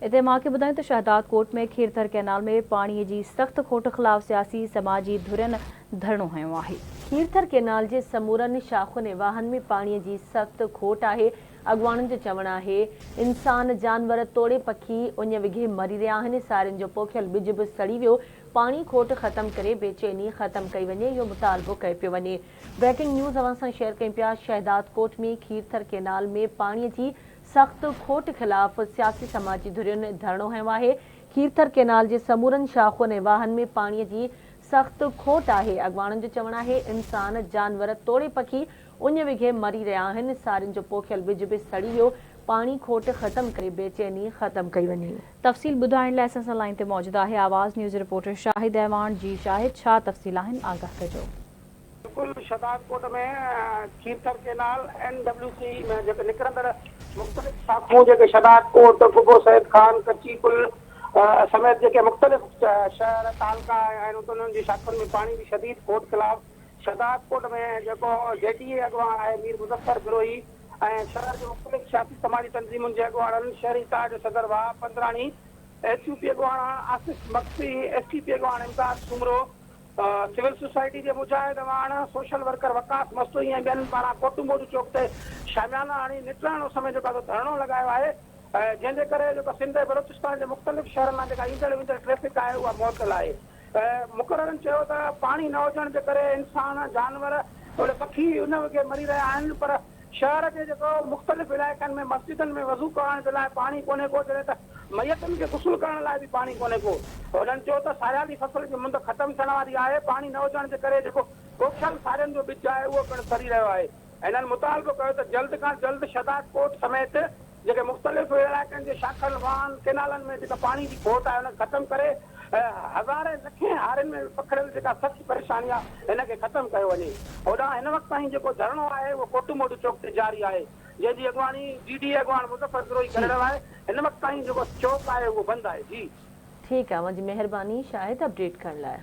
इते मां खे ॿुधायूं त शहदाद कोट में खीरथर कैनाल में पाणीअ जी सख़्त खोट ख़िलाफ़ सियासी समाजी धुरियुनि धरणो हयो आहे। खीरथर कैनाल जे समूरनि शाख़ुनि वाहन में पाणीअ जी सख़्त खोट आहे। अॻवाननि जो चवणु आहे इंसान जानवर तोड़े पखी उन विघे मरी रहिया आहिनि। सारियुनि जो पोखियल ॿिज बि सड़ी वियो। पाणी खोट ख़त्म करे बेचैनी ख़त्म कई वञे, इहो मुतालबो कयो पियो वञे। ब्रेकिंग न्यूज़ अवां सां शेयर कयूं पिया। शहदाद कोट में खीरथर कैनाल में पाणीअ जी सख़्त खोट ख़िलाफ़ सियासी समाजी धुरियुनि धरणो हयो आहे। खीरथर कैनाल जे समूरनि शाख़ुनि ऐं वाहन में पाणीअ जी सख़्त खोट आहे। अॻवाननि जो चवणु आहे इंसान जानवर तोड़े पखी उन विघे मरी रहिया आहिनि। सारियुनि जो पोखियल ॿिज बि सड़ी वियो। पाणी खोट ख़त्म करे बेचैनी ख़त्म कई वञे। तफ़सील ॿुधाइण लाइ असां सां लाइन ते मौजूदु आहे आवाज़ न्यूज़ रिपोर्टर शाहिद अहवान। जी शाहिद, छा तफ़सील आहिनि, आगाह कजो। बिल्कुल शहदाद कोट में खीरथर कैनाल NWC में जेके निकिरंदड़ मुख़्तलिफ़ शाख़ूं जेके शहदाद कोट, कुबो सैद खान, कच्ची पुल समेत जेके मुख़्तलिफ़ शहर तालका आहिनि उन्हनि जी शाख़ुनि में पाणी जी शदीद खोट ख़िलाफ़ शहदाद कोट में जेको JTA अॻवान आहे मीर मुज़फ़र बिरोही ऐं शहर जे मुख़्तलिफ़ सियासी समाजी तंज़ीमुनि जे अॻवाननि शहरी ताज सदर वाह पंद्राणी, SUP अॻवान आसिफ़ मक्सी, STP अॻवान इम्तियाज़ सुमरो, सिविल सोसाइटी के मुजाहिद अवान, सोशल वर्कर वकास मस्तोई ऐं ॿियनि पारां कोटुमोड चौक ते शामियाना आणी निकिरणो समय जेको धरणो लॻायो आहे, जंहिंजे करे जेको सिंध ऐं बलोचिस्तान जे मुख़्तलिफ़ शहरनि मां जेका ईंदड़ वेंदड़ ट्रैफ़िक आहे उहा मुअतल आहे। मुक़ररनि चयो त पाणी न हुजण जे करे इंसान जानवर थोरे पखी उन खे मरी रहिया आहिनि, पर शहर जे जेको मुख़्तलिफ़ इलाइक़नि में मस्जिदनि में वज़ू करण जे लाइ पाणी कोन्हे को, जॾहिं त मैयतनि खे गुस्ल करण लाइ बि पाणी कोन्हे को। हुननि चयो त सारियाली फसल जी मुंद ख़त्म थियण वारी आहे। पाणी न हुजण जे करे जेको पोखियल सारियुनि जो ॿिज आहे उहो पिणु सड़ी रहियो आहे। हिननि मुतालबो कयो त जल्द खां जल्द शहदाद कोट समेत जेके मुख़्तलिफ़ इलाइक़नि जे शाख़ल वाहन कैनालनि में जेका पाणी जी खोट आहे हुन ख़त्म करे हज़ारे लखे हारियुनि में पखिड़ियल जेका सख़्त परेशानी आहे हिनखे ख़त्म कयो वञे। होॾां हिन वक़्त ताईं जेको धरणो आहे उहो कोटुमोड चौक ते जारी आहे, जंहिंजी अॻवानी DDA अॻवान मुज़फ़र बिरोही करे रहियो आहे। हिन वक़्त ताईं जेको चौक आहे उहो बंदि आहे। जी ठीकु आहे, मुंहिंजी महिरबानी शाहिद अपडेट करण लाइ।